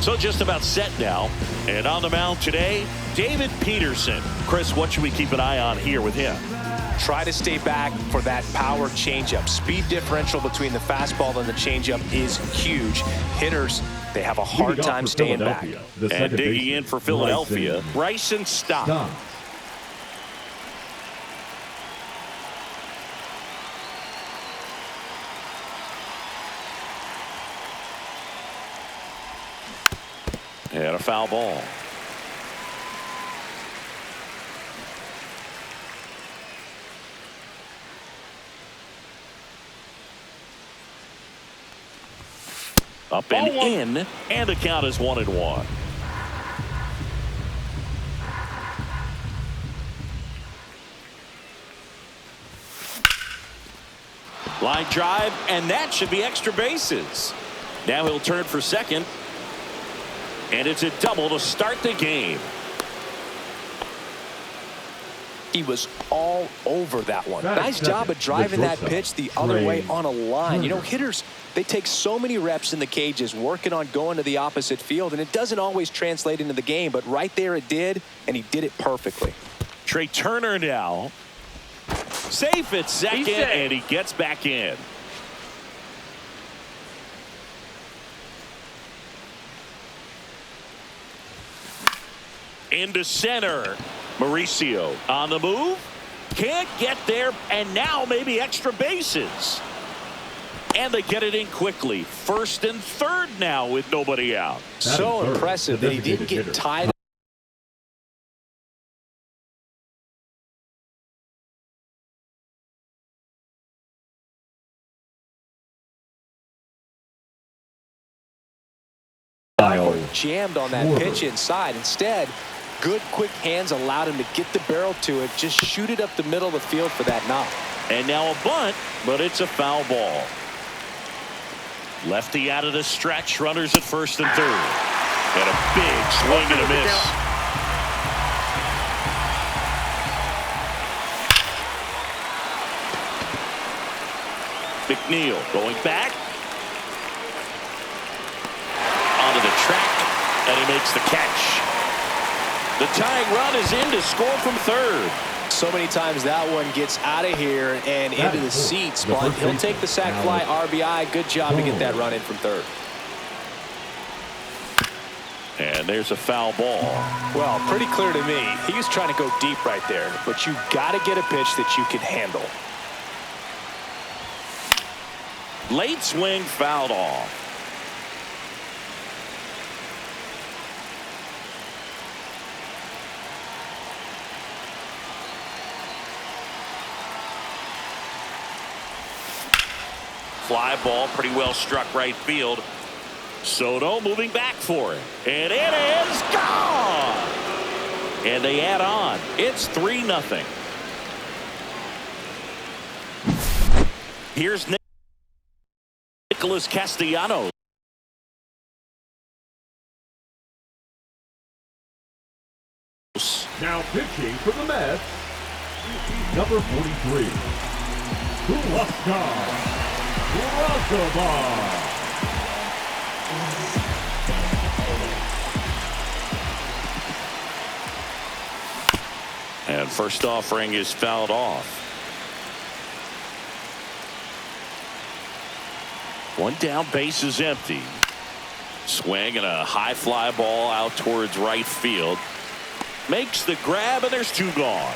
So just about set now. And on the mound today, David Peterson. Chris, what should we keep an eye on here with him? Try to stay back for that power changeup. Speed differential between the fastball and the changeup is huge. Hitters, they have a hard time staying back. And digging in for Philadelphia, Bryson Stott. And a foul ball. Up and in, and the count is 1-1. Line drive, and that should be extra bases. Now he'll turn for second. And it's a double to start the game. He was all over that one. Nice job of driving that pitch the other way on a line. You know, hitters, they take so many reps in the cages working on going to the opposite field, and it doesn't always translate into the game, but right there it did, and he did it perfectly. Trey Turner now. Safe at second, and he gets back in. Into center. Mauricio on the move. Can't get there, and now maybe extra bases. And they get it in quickly. First and third now with nobody out. So impressive that he didn't get tied. Jammed on that pitch inside. Instead, good quick hands allowed him to get the barrel to it, just shoot it up the middle of the field for that knock. And now a bunt, but it's a foul ball. Lefty out of the stretch, runners at first and third. And a big swing and a miss. McNeil going back. Onto the track, and he makes the catch. The tying run is in to score from third. So many times that one gets out of here and into the seats, but he'll take the sac fly RBI. Good job to get that run in from third. And there's a foul ball. Well, pretty clear to me. He was trying to go deep right there, but you got to get a pitch that you can handle. Late swing, fouled off. Fly ball, pretty well struck right field. Soto moving back for it. And it is gone! And they add on. It's 3-0. Here's Nicholas Castellanos. Now pitching for the Mets, number 43, Huascar. And first offering is fouled off. One down, base is empty. Swing and a high fly ball out towards right field. Makes the grab, and there's two gone.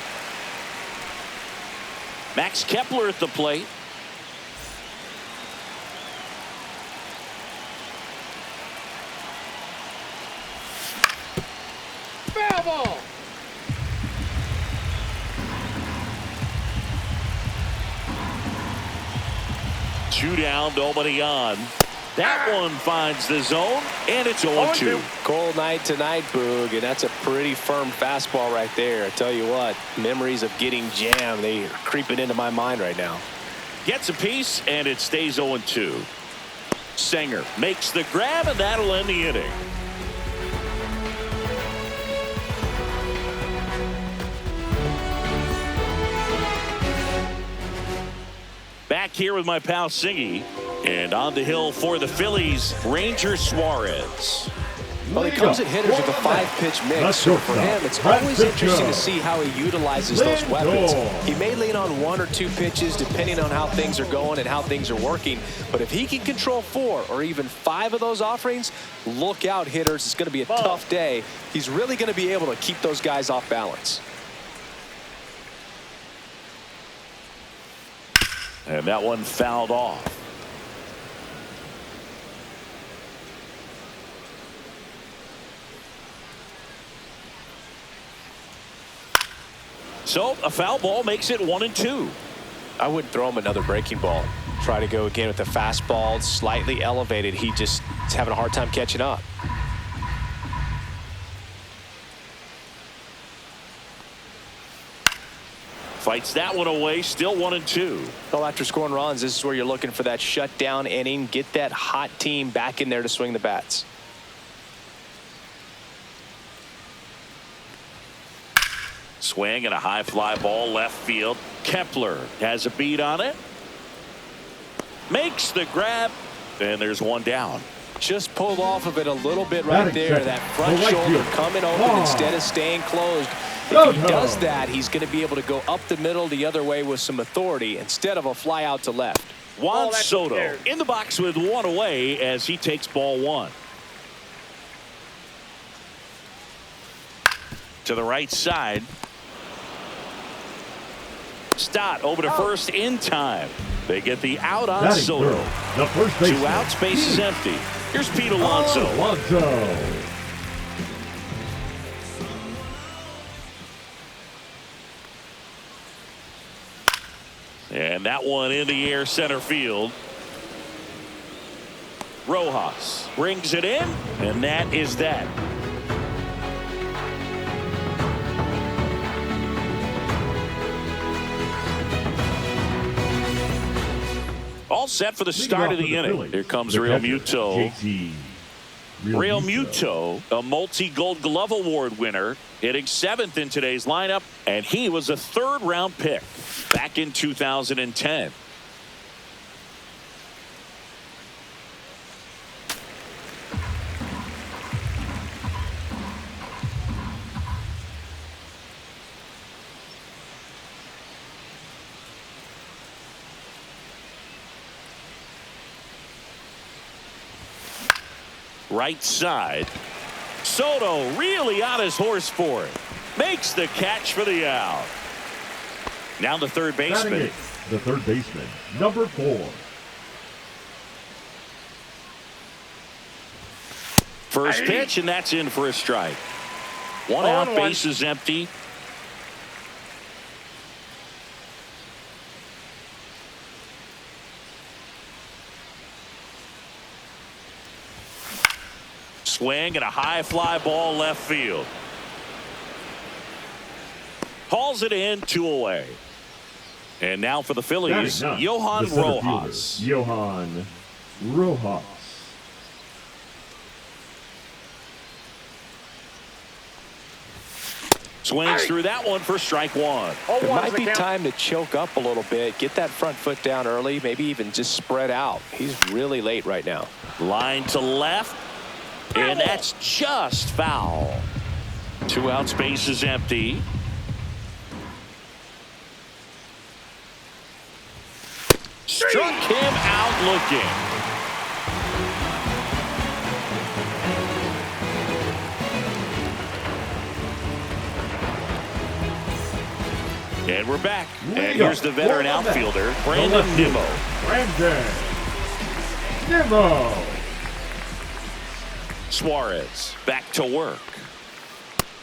Max Kepler at the plate. Foul ball. Two down, nobody on. That one finds the zone, and it's 0-2. Cold night tonight, Boog, and that's a pretty firm fastball right there. I tell you what, memories of getting jammed, they are creeping into my mind right now. Gets a piece, and it stays 0-2. Sanger makes the grab, and that'll end the inning. Back here with my pal Singy, and on the hill for the Phillies, Ranger Suarez. Well, he comes at hitters with a 5-pitch mix, so for him, it's always interesting to see how he utilizes those weapons. He may lean on 1 or 2 pitches depending on how things are going and how things are working, but if he can control 4 or even 5 of those offerings, look out, hitters. It's going to be a tough day. He's really going to be able to keep those guys off balance. And that one fouled off. So a foul ball makes it 1-2. I wouldn't throw him another breaking ball. Try to go again with the fastball, slightly elevated. He just is having a hard time catching up. Fights that one away, still 1-2. Well, after scoring runs, this is where you're looking for that shutdown inning. Get that hot team back in there to swing the bats. Swing and a high fly ball left field. Kepler has a beat on it. Makes the grab. And there's one down. Just pulled off of it a little bit right there. That front shoulder coming open instead of staying closed. If he does that, he's going to be able to go up the middle the other way with some authority instead of a fly out to left. Juan Soto in the box with one away as he takes ball 1. To the right side. Stott over to first in time. They get the out on Soto. The first baseman. 2 outs, base is empty. Here's Pete Alonso. And that one in the air center field. Rojas brings it in, and that is that. All set for the start of the inning. Here comes Real Muto. Real Muto, a multi-Gold Glove Award winner, hitting 7th in today's lineup, and he was a 3rd-round pick back in 2010. Right side. Soto really on his horse for it. Makes the catch for the out. Now the third baseman. The third baseman, number 4. First pitch, and that's in for a strike. 1 out, base is empty. Swing and a high fly ball left field. Hauls it in, 2 away. And now for the Phillies, Johan Rojas. Johan Rojas. Swings through that one for strike 1. It might be time to choke up a little bit, get that front foot down early, maybe even just spread out. He's really late right now. Line to left. And that's just foul. 2 outs, base is empty. Struck him out looking. And we're back. And here's the veteran outfielder, Brandon Nimmo. Brandon Nimmo. Suarez back to work.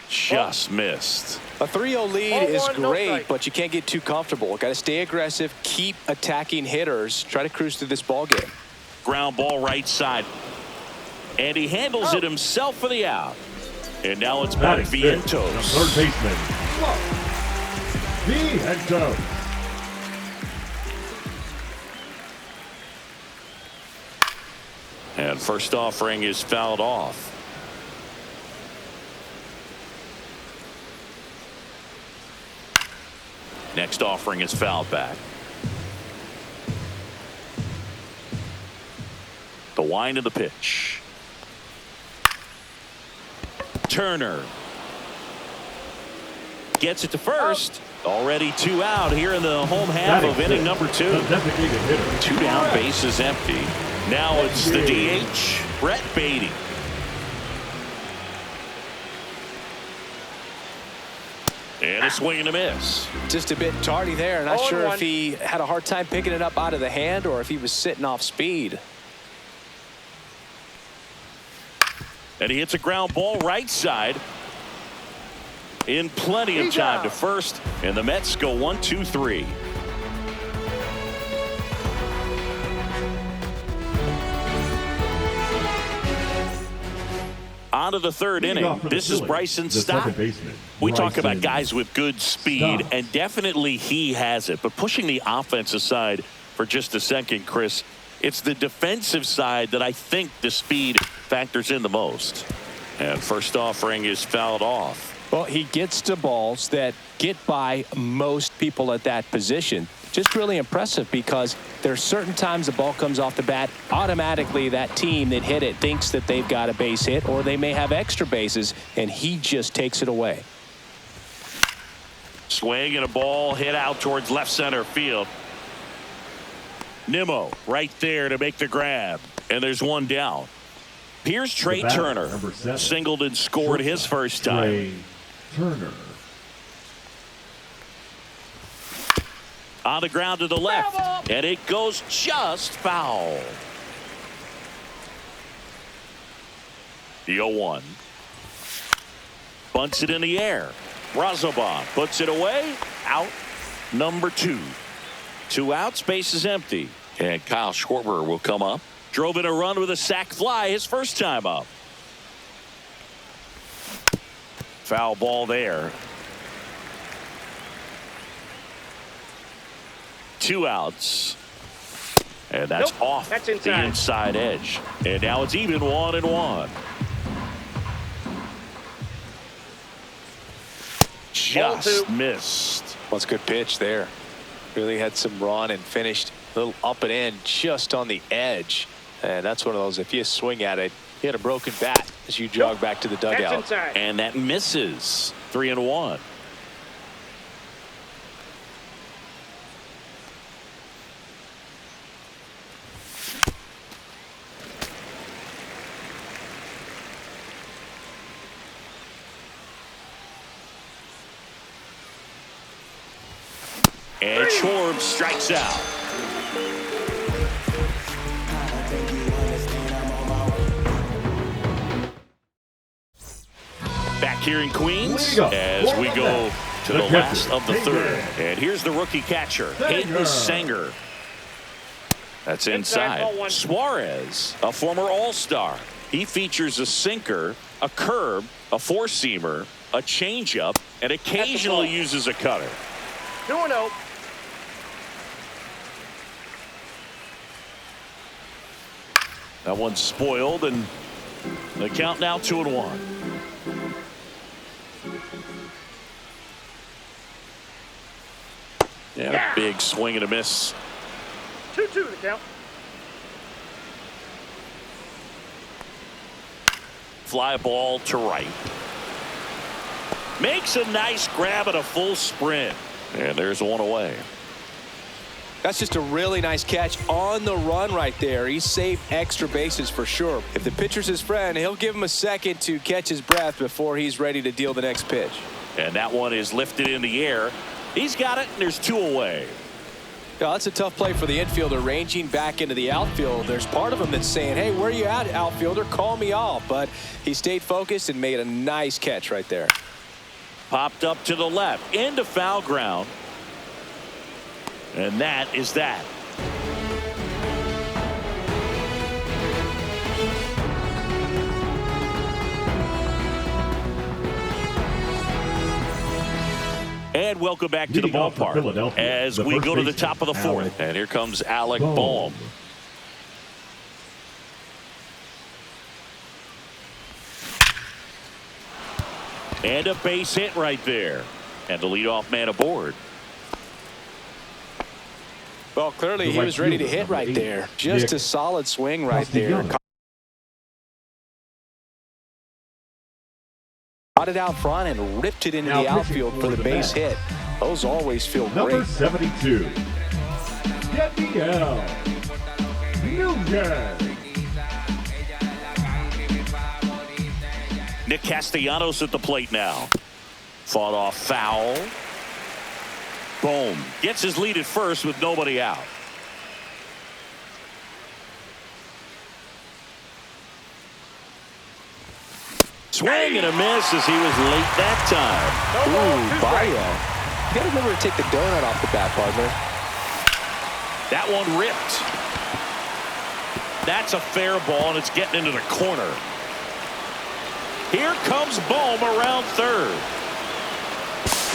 Just missed. A 3-0 lead is great, but you can't get too comfortable. Got to stay aggressive, keep attacking hitters, try to cruise through this ball game. Ground ball right side. And he handles it himself for the out. And now it's back Vientos. The third baseman, Vientos. And first offering is fouled off. Next offering is fouled back. The wind of the pitch. Turner gets it to first. Already 2 out here in the home half of inning number 2. 2 down, bases empty. Now it's the DH, Brett Beatty. And a swing and a miss. Just a bit tardy there. Not sure if he had a hard time picking it up out of the hand or if he was sitting off speed. And he hits a ground ball right side. In plenty of time to first, and the Mets go 1-2-3. On to the third inning. This is Bryson Stott. We talk about guys with good speed, and definitely he has it. But pushing the offense aside for just a second, Chris, it's the defensive side that I think the speed factors in the most. And first offering is fouled off. Well, he gets to balls that get by most people at that position. Just really impressive because there's certain times the ball comes off the bat, automatically that team that hit it thinks that they've got a base hit or they may have extra bases, and he just takes it away. Swing and a ball hit out towards left center field. Nimmo right there to make the grab, and there's one down. Here's Trey Turner, singled and scored his first time. Turner. On the ground to the left, and it goes just foul. The 0-1. Bunts it in the air. Razabon puts it away. Out number 2. 2 outs, base is empty. And Kyle Schwarber will come up. Drove in a run with a sac fly his first time up. Foul ball there. 2 outs. And that's off the inside edge. And now it's even 1-1. Just missed. Well, it's a good pitch there. Really had some run and finished a little up and in just on the edge. And that's one of those, if you swing at it, you had a broken bat as you jog back to the dugout. And that misses. 3-1. And Schwarber strikes out. Back here in Queens as we go to the last of the third. And here's the rookie catcher, Hayden Sanger. That's inside. Suarez, a former All-Star. He features a sinker, a curve, a four-seamer, a changeup, and occasionally uses a cutter. 2-0. That one's spoiled, and the count now 2-1. Yeah, big swing and a miss. 2-2 the count. Fly ball to right. Makes a nice grab at a full sprint. And there's one away. That's just a really nice catch on the run right there. He saved extra bases for sure. If the pitcher's his friend, he'll give him a second to catch his breath before he's ready to deal the next pitch. And that one is lifted in the air. He's got it, and there's 2 away. Yeah, that's a tough play for the infielder ranging back into the outfield. There's part of him that's saying, hey, where are you at, outfielder? Call me off. But he stayed focused and made a nice catch right there. Popped up to the left into foul ground. And that is that. And welcome back to the ballpark as we go to the top of the fourth. And here comes Alec Bohm. And a base hit right there. And the leadoff man aboard. Well, clearly he was ready to hit right there. Just a solid swing right there. caught it out front and ripped it into Now the outfield for the base hit. Those always feel Number great. 72. Danielle Nugent. Nick Castellanos at the plate now. Fought off foul. Boom. Gets his lead at first with nobody out. Swing and a miss as he was late that time. Ooh, Bayo. You got to remember to take the donut off the bat, partner. That one ripped. That's a fair ball, and it's getting into the corner. Here comes Bohm around third.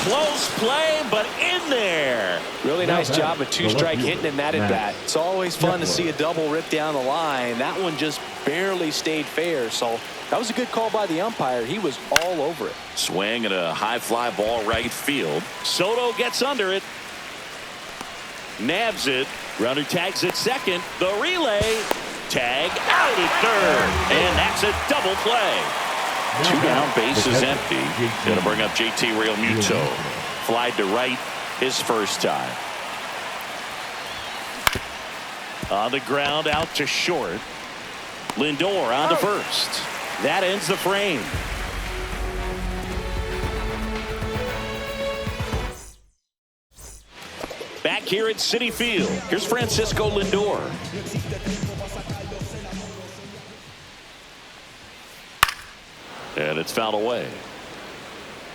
Close play, but in there. Really nice job of two-strike hitting in that at bat. It's always fun to see a double rip down the line. That one just barely stayed fair, so that was a good call by the umpire. He was all over it. Swing and a high fly ball right field. Soto gets under it. Nabs it. Runner tags at second. The relay. Tag out at third. And that's a double play. Two down, bases empty. Going to bring up JT Realmuto. Flied to right his first time. On the ground, out to short. Lindor on to first. That ends the frame. Back here at Citi Field, here's Francisco Lindor. And it's fouled away.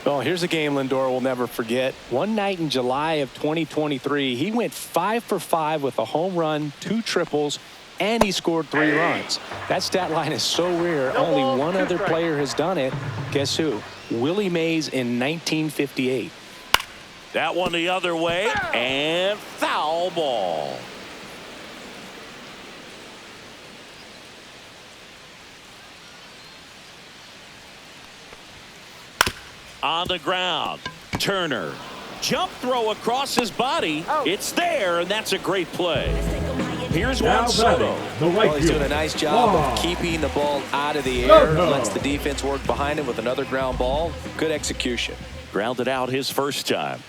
Oh, here's a game Lindor will never forget. One night in July of 2023, he went 5 for 5 with a home run, 2 triples, and he scored 3 runs. That stat line is so rare. Only one other player has done it. Guess who? Willie Mays in 1958. That one the other way, and foul ball. On the ground, Turner. Jump throw across his body. It's there, and that's a great play. Here's Juan Soto. Well, he's doing a nice job of keeping the ball out of the air. Lets the defense work behind him with another ground ball. Good execution. Grounded out his first time.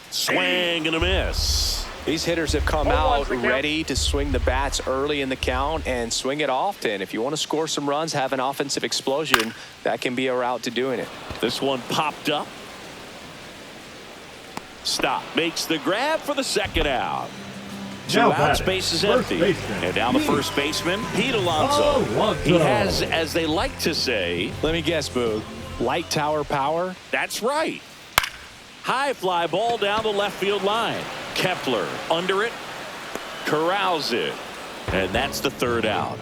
Swing and a miss. These hitters have come out ready to swing the bats early in the count and swing it often. If you want to score some runs, have an offensive explosion, that can be a route to doing it. This one popped up. Stop. Makes the grab for the second out. 2 outs, base is empty. And down the first baseman, Pete Alonso. He has, as they like to say. Let me guess, Boog. Light tower power? That's right. High fly ball down the left field line. Kepler under it. Corrals it. And that's the third out.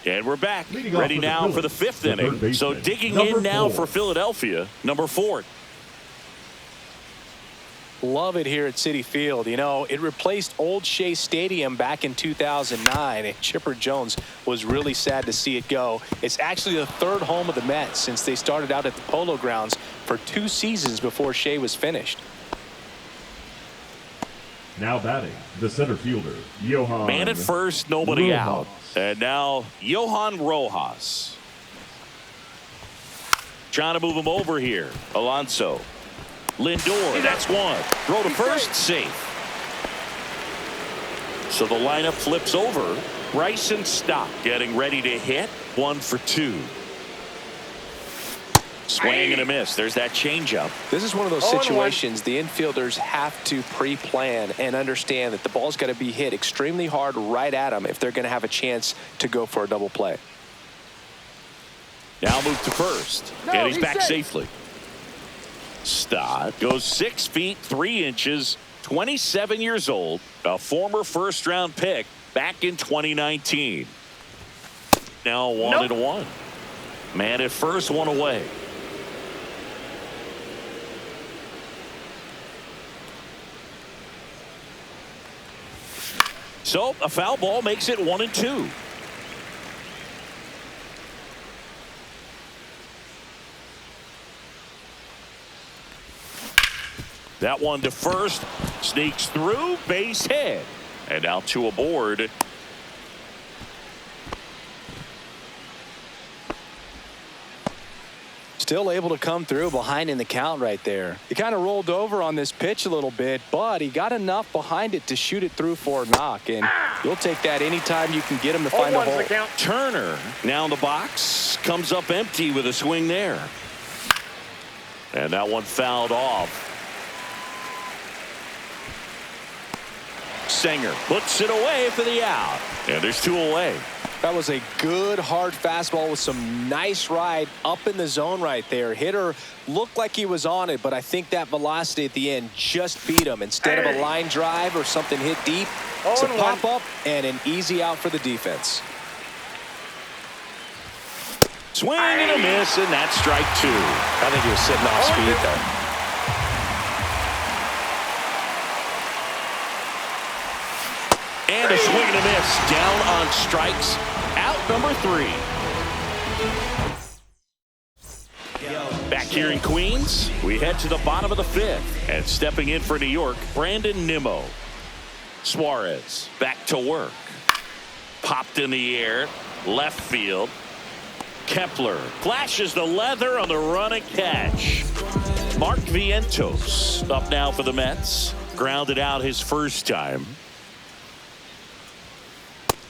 And we're back. Ready now for the 5th inning. So digging in now for Philadelphia, number 4. Love it here at Citi Field. You know, it replaced Old Shea Stadium back in 2009, and Chipper Jones was really sad to see it go. It's actually the 3rd home of the Mets since they started out at the Polo Grounds for 2 seasons before Shea was finished. Now batting, the center fielder, Johan. Man at first, nobody Rojas. out. And now Johan Rojas. Trying to move him over here. Alonso. Lindor, that's one. Throw to first, safe. So the lineup flips over. Bryson Stott getting ready to hit. 1 for 2. Swing and a miss. There's that changeup. This is one of those situations the infielders have to pre-plan and understand that the ball's got to be hit extremely hard right at them if they're going to have a chance to go for a double play. Now move to first. And he's back safely. Stott goes 6 feet 3 inches, 27 years old, a former first-round pick back in 2019. Now 1-1. Man at first, 1 away. So a foul ball makes it 1-2. That one to first. Sneaks through, base hit. And now 2 aboard. Still able to come through behind in the count right there. He kind of rolled over on this pitch a little bit, but he got enough behind it to shoot it through for a knock. And you'll take that anytime you can get him to find a hole. Turner now in the box. Comes up empty with a swing there. And that one fouled off. Singer puts it away for the out. And there's 2 away. That was a good hard fastball with some nice ride up in the zone right there. Hitter looked like he was on it, but I think that velocity at the end just beat him. Instead of a line drive or something hit deep, it's a pop up and an easy out for the defense. Swing and a miss, and that's strike 2. I think he was sitting off speed there. And a swing and a miss. Down on strikes. Out number 3. Back here in Queens, we head to the bottom of the 5th. And stepping in for New York, Brandon Nimmo. Suarez back to work. Popped in the air. Left field. Kepler flashes the leather on the run and catch. Mark Vientos up now for the Mets. Grounded out his first time.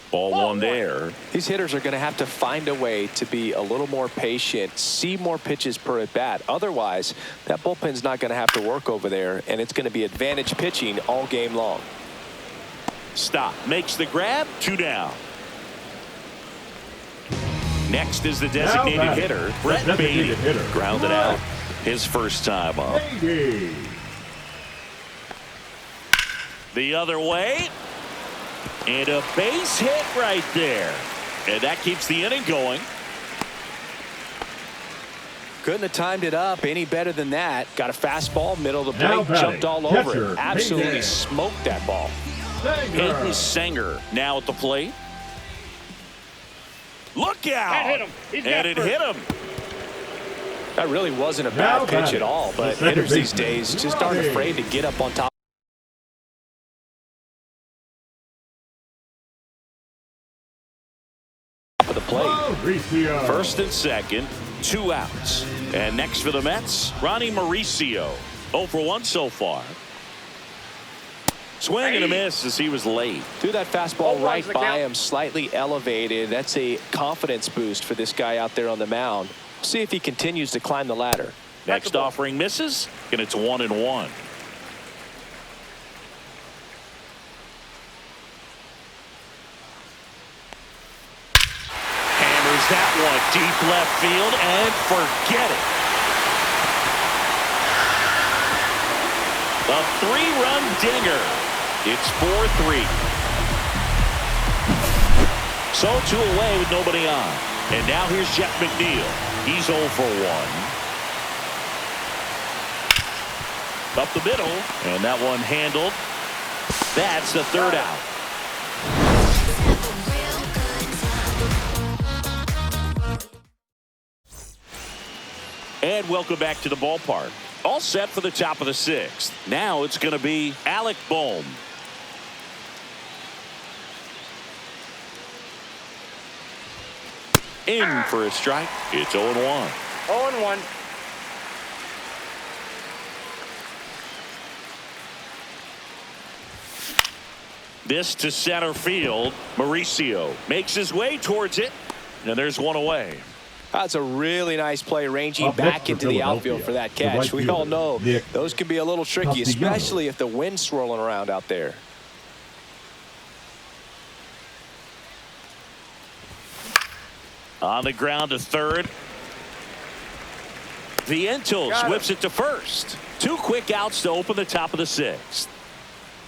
Ball 1 there. These hitters are going to have to find a way to be a little more patient, see more pitches per at bat. Otherwise, that bullpen's not going to have to work over there, and it's going to be advantage pitching all game long. Stop. Makes the grab. 2 down. Next is the designated hitter, Brett Beatty. Grounded out his first time up. The other way. And a base hit right there. And that keeps the inning going. Couldn't have timed it up any better than that. Got a fastball, middle of the plate, jumped all over it. Absolutely smoked that ball. Hayden Sanger now at the plate. Look out! That hit him. And it hit him. That really wasn't a bad pitch at all, but hitters these days just aren't afraid to get up on top of the plate. First and second, 2 outs. And next for the Mets, Ronnie Mauricio. 0 for 1 so far. Swing and a miss as he was late. Threw that fastball right by him, slightly elevated. That's a confidence boost for this guy out there on the mound. See if he continues to climb the ladder. Next offering misses, and it's 1-1. Hammers that one deep left field and forget it. A 3-run dinger. It's 4-3. So 2 away with nobody on. And now here's Jeff McNeil. He's 0 for 1. Up the middle. And that one handled. That's the 3rd out. And welcome back to the ballpark. All set for the top of the 6th. Now it's going to be Alec Bohm. In for a strike. It's 0-1. 0-1. This to center field. Mauricio makes his way towards it. And there's 1 away. That's a really nice play, ranging back into the outfield for that catch. We all know those can be a little tricky, especially if the wind's swirling around out there. On the ground to third. Vientos whips it to first. 2 quick outs to open the top of the 6th.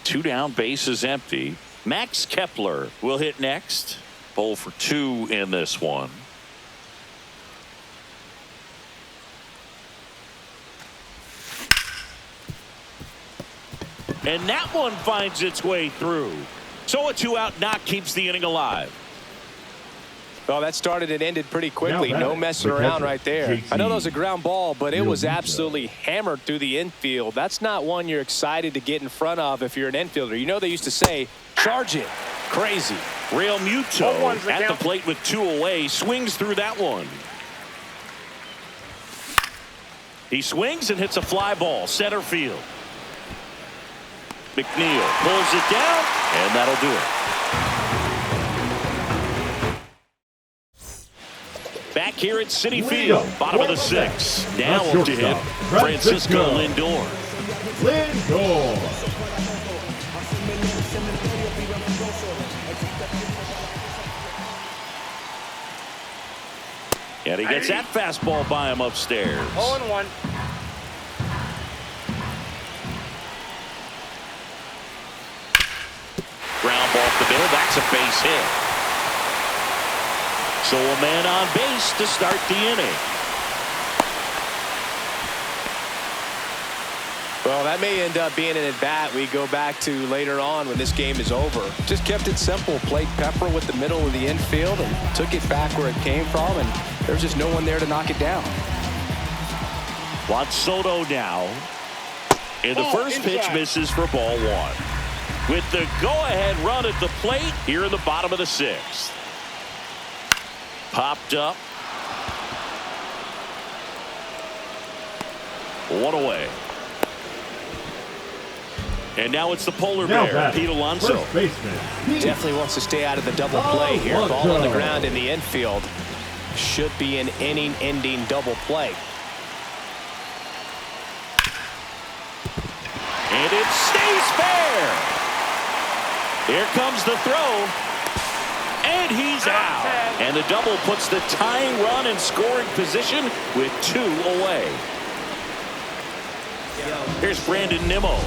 2 down, bases empty. Max Kepler will hit next. 0 for 2 in this one. And that one finds its way through. So a 2-out knock keeps the inning alive. Well, that started and ended pretty quickly. No messing around right there. I know that was a ground ball, but it was absolutely hammered through the infield. That's not one you're excited to get in front of if you're an infielder. You know they used to say, charge it. Crazy. Real Muto at the plate with 2 away. Swings through that one. He swings and hits a fly ball. Center field. McNeil pulls it down, and that'll do it. Back here at Citi Field, bottom of the 6th. Now up to hit Francisco Lindor. And he gets that fastball by him upstairs. 0-1. Ground ball up the middle. That's a base hit. So a man on base to start the inning. Well, that may end up being an at-bat we go back to later on when this game is over. Just kept it simple. Played Pepper with the middle of the infield and took it back where it came from, and there's just no one there to knock it down. Juan Soto now. And the first pitch misses for ball 1. With the go-ahead run at the plate here in the bottom of the 6th. Popped up. 1 away. And now it's the polar bear, Pete Alonso. Definitely wants to stay out of the double play here. Ball on the ground in the infield. Should be an inning-ending double play. And it stays fair. Here comes the throw. And he's out. And the double puts the tying run in scoring position with 2 away. Here's Brandon Nimmo.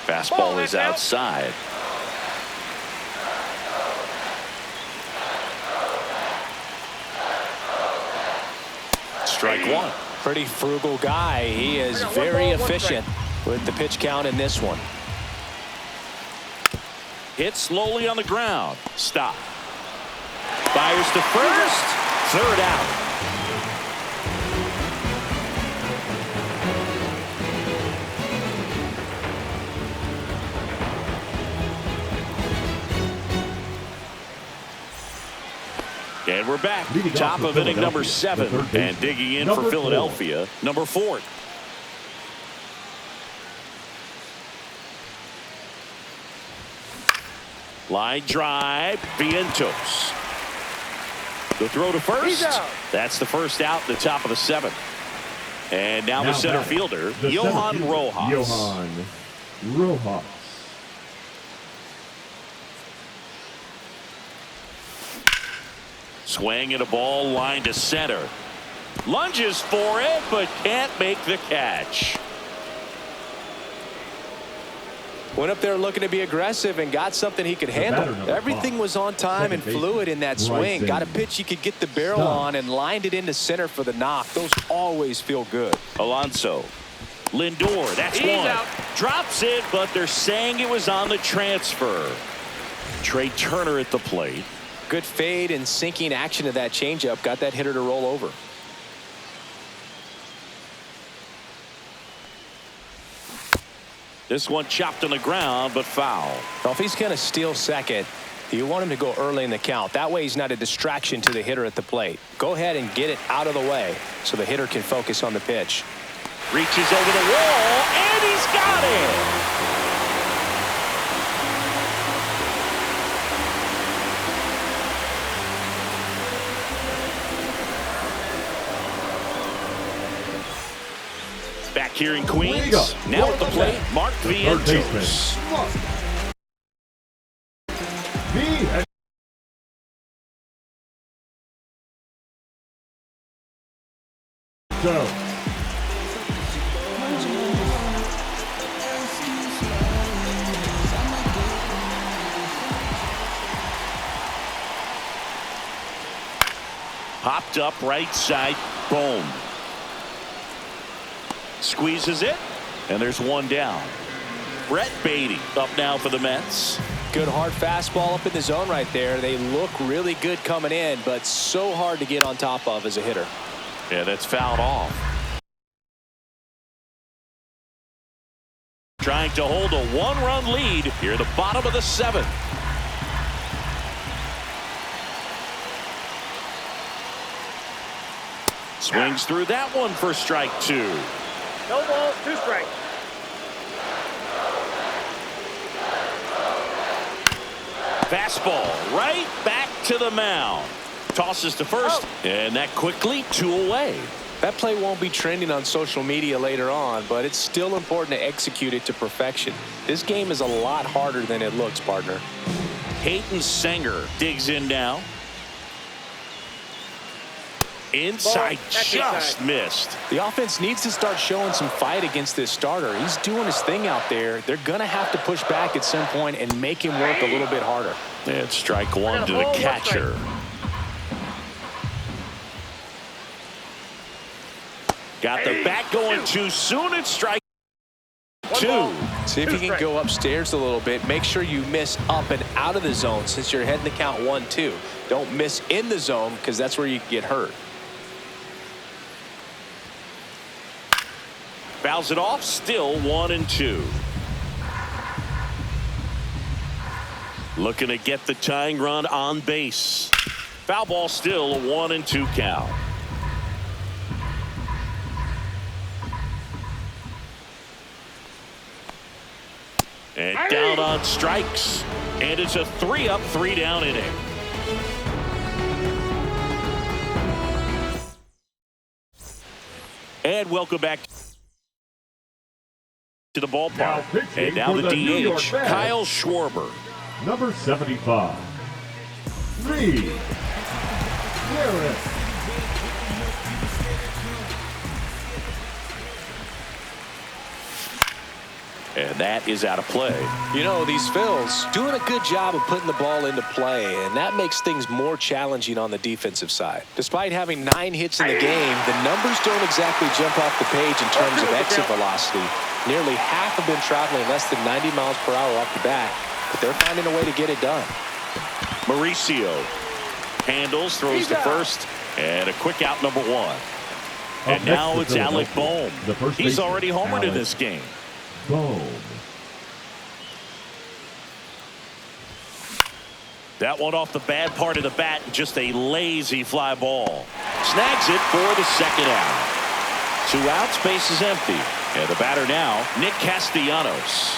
Fastball is outside. Strike 1. Pretty frugal guy. He is very efficient with the pitch count in this one. Hit slowly on the ground. Stop. Fires to first. 3rd out. And we're back. Top of inning number 7. And digging in for Philadelphia, number 4. Line drive, Vientos. The throw to first. That's the first out, the top of the 7th. And now the center fielder, Johan Rojas. Swing and a ball line to center. Lunges for it, but can't make the catch. Went up there looking to be aggressive and got something he could handle. Everything was on time and fluid in that swing. Got a pitch he could get the barrel on and lined it into center for the knock. Those always feel good. Alonso. Lindor, that's one. Drops it, but they're saying it was on the transfer. Trey Turner at the plate. Good fade and sinking action to that changeup. Got that hitter to roll over. This one chopped on the ground, but foul. Well, if he's going to steal second, you want him to go early in the count. That way he's not a distraction to the hitter at the plate. Go ahead and get it out of the way so the hitter can focus on the pitch. Reaches over the wall, and he's got it. Back here in Queens, now at the plate, Mark Vientos. Popped up right side, boom. Squeezes it, and there's one down. Brett Beatty up now for the Mets. Good hard fastball up in the zone right there. They look really good coming in, but so hard to get on top of as a hitter. Yeah, that's fouled off. Trying to hold a one-run lead here at the bottom of the 7th. Swings through that one for strike 2. No balls, 2 strikes. Fastball right back to the mound. Tosses to first, and that quickly 2 away. That play won't be trending on social media later on, but it's still important to execute it to perfection. This game is a lot harder than it looks, partner. Peyton Senger digs in now. Inside, just missed. The offense needs to start showing some fight against this starter. He's doing his thing out there. They're going to have to push back at some point and make him work a little bit harder. And strike 1 to the catcher. Got the bat going too soon. It's strike 2. See if you can go upstairs a little bit. Make sure you miss up and out of the zone since you're heading to count 1-2. Don't miss in the zone because that's where you can get hurt. Fouls it off, still 1-2. Looking to get the tying run on base. Foul ball, still a 1-2 count. And down on strikes. And it's a 3-up, 3-down inning. And welcome back to the ballpark. And now the DH, Kyle Schwarber. Number 75. Lee. And that is out of play. You know, these Phils doing a good job of putting the ball into play, and that makes things more challenging on the defensive side. Despite having 9 hits in the game, the numbers don't exactly jump off the page in terms of exit velocity. Nearly half have been traveling less than 90 miles per hour off the bat, but they're finding a way to get it done. Mauricio handles, throws to first, and a quick out, number 1. And now it's Alec Bohm. He's already homered in this game. Boom. That one off the bad part of the bat, just a lazy fly ball. Snags it for the 2nd out. 2 outs, base is empty. And the batter now, Nick Castellanos.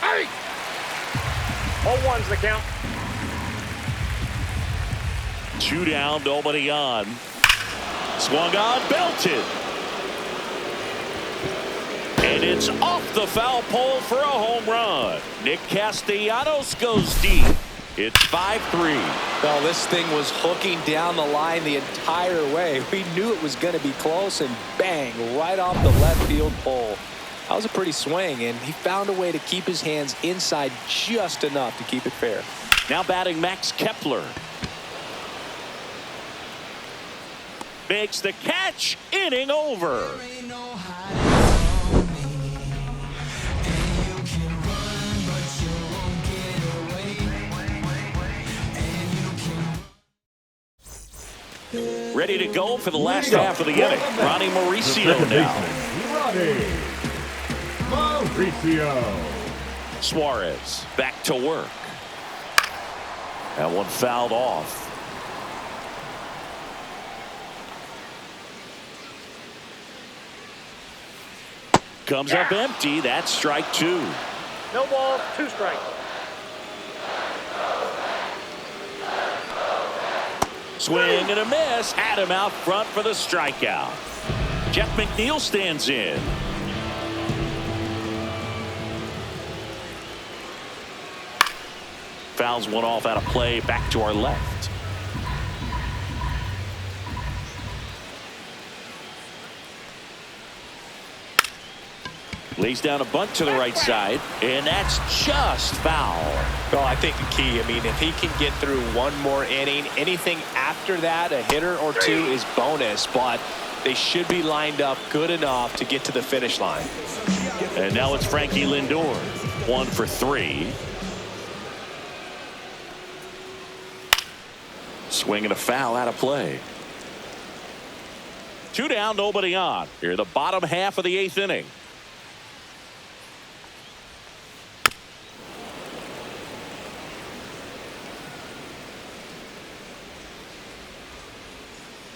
Hey! 0-1's the count. 2 down, nobody on. Swung on, belted. And it's off the foul pole for a home run. Nick Castellanos goes deep. It's 5-3. Well, this thing was hooking down the line the entire way. We knew it was going to be close, and bang, right off the left field pole. That was a pretty swing, and he found a way to keep his hands inside just enough to keep it fair. Now batting Max Kepler. Makes the catch, inning over. Ready to go for the last half of the inning. Ronnie Mauricio now. Ronnie Mauricio. Suarez back to work. That one fouled off. Comes up empty. That's strike 2. No balls, 2 strikes. Swing and a miss. Had him out front for the strikeout. Jeff McNeil stands in. Fouls one off out of play. Back to our left. Lays down a bunt to the right side, and that's just foul. Well, I think the key, I mean, if he can get through one more inning, anything after that, a hitter or 2 is bonus. But They should be lined up good enough to get to the finish line. And now it's Frankie Lindor. 1 for 3. Swing and a foul out of play. 2 down, nobody on. Here, the bottom half of the 8th inning.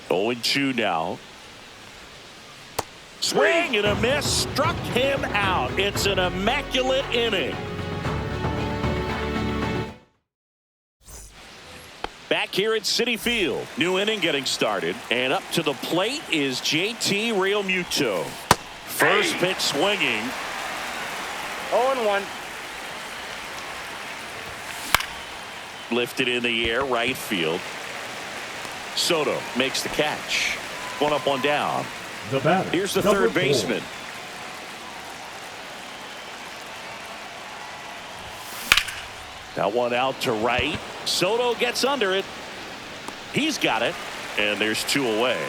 Oh, 2 now. Swing and a miss. Struck him out. It's an immaculate inning. Back here at Citi Field. New inning getting started. And up to the plate is JT Realmuto. First pitch swinging. 0-1. Lifted in the air, right field. Soto makes the catch. 1 up, 1 down. The batter, Here's the number third 4. baseman. That one out to right. Soto gets under it. He's got it. And there's 2 away.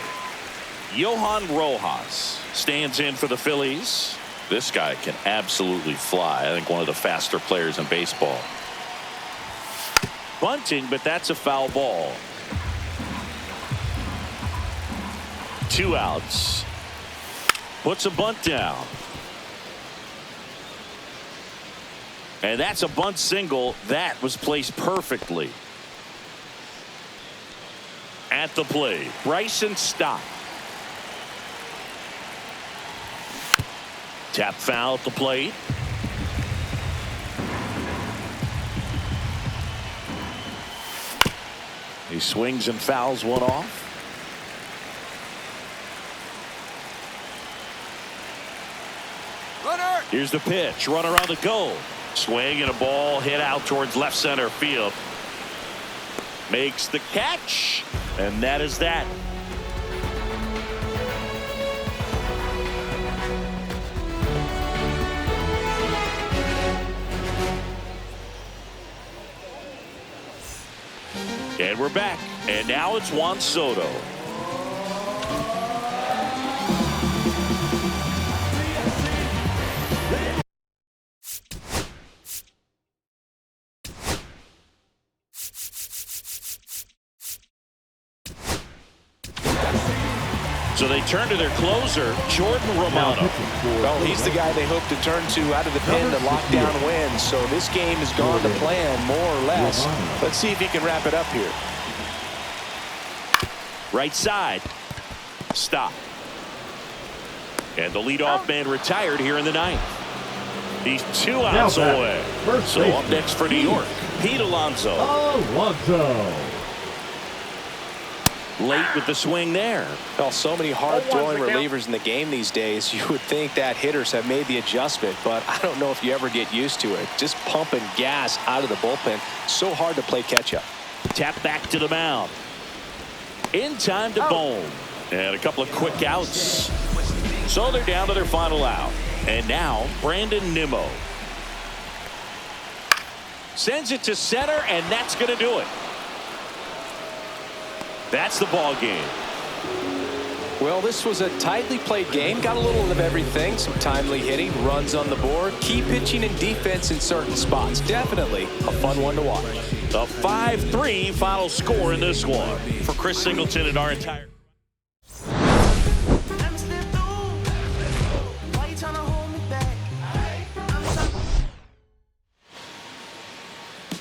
Johan Rojas stands in for the Phillies. This guy can absolutely fly. I think one of the faster players in baseball. Bunting, but that's a foul ball. 2 outs. Puts a bunt down. And that's a bunt single. That was placed perfectly. At the plate, Bryson Stott. Tap foul at the plate. He swings and fouls one off. Runner. Here's the pitch. Runner on the go. Swing and a ball hit out towards left center field. Makes the catch. And that is that. And we're back. And now it's Juan Soto. So they turn to their closer, Jordan Romano. Well, he's the guy they hope to turn to out of the pen to lock down wins. So this game has gone to plan, more or less. Let's see if he can wrap it up here. Right side. Stop. And the leadoff man retired here in the 9th. He's 2 outs away. So up next for New York, Pete Alonso. Late with the swing there. Well, so many hard-throwing relievers in the game these days. You would think that hitters have made the adjustment, but I don't know if you ever get used to it. Just pumping gas out of the bullpen. So hard to play catch-up. Tap back to the mound. In time to Bone. And a couple of quick outs. So they're down to their final out. And now Brandon Nimmo. Sends it to center, and that's going to do it. That's the ball game. Well, this was a tightly played game. Got a little of everything. Some timely hitting, runs on the board, key pitching and defense in certain spots. Definitely a fun one to watch. The 5-3 final score in this one. For Chris Singleton and our entire